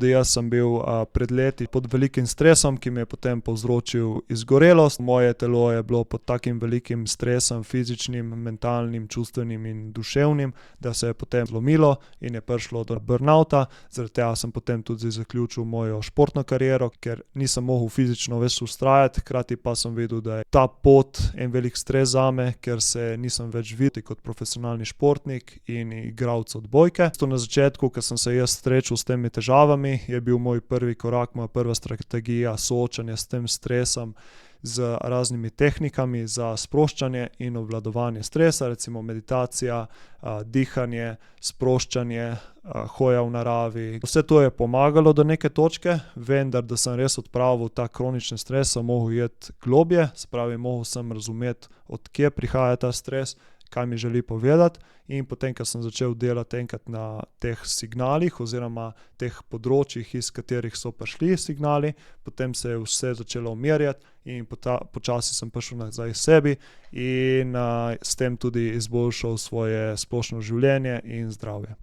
Da jaz sem bil pred leti pod velikim stresom, ki mi je potem povzročil izgorelost. Moje telo je bilo pod takim velikim stresom, fizičnim, mentalnim, čustvenim in duševnim, da se je potem zlomilo in je prišlo do burnouta. Zaradi tega sem potem tudi zaključil mojo športno kariero, ker nisem mogel fizično več vztrajati, hkrati pa sem videl, da je ta pot en velik stres zame, ker se nisem več videl kot profesionalni športnik in igralec odbojke. Na začetku, ko sem se jaz srečal s temi težavami, je bil moj prvi korak, moja prva strategija soočanja s tem stresom z raznimi tehnikami za sproščanje in obvladovanje stresa, recimo meditacija, dihanje, sproščanje, hoja v naravi. Vse to je pomagalo do neke točke, vendar da sem res odpravil ta kronični stres, sem mogel iti globlje, se pravi, mogel sem razumeti, od kje prihaja ta stres, kaj mi želi povedati, in potem, ko sem začel delati enkrat na teh signalih oziroma teh področjih, iz katerih so prišli signali, potem se je vse začelo umirjati in počasi sem prišel nazaj k sebi in s tem tudi izboljšal svoje splošno življenje in zdravje.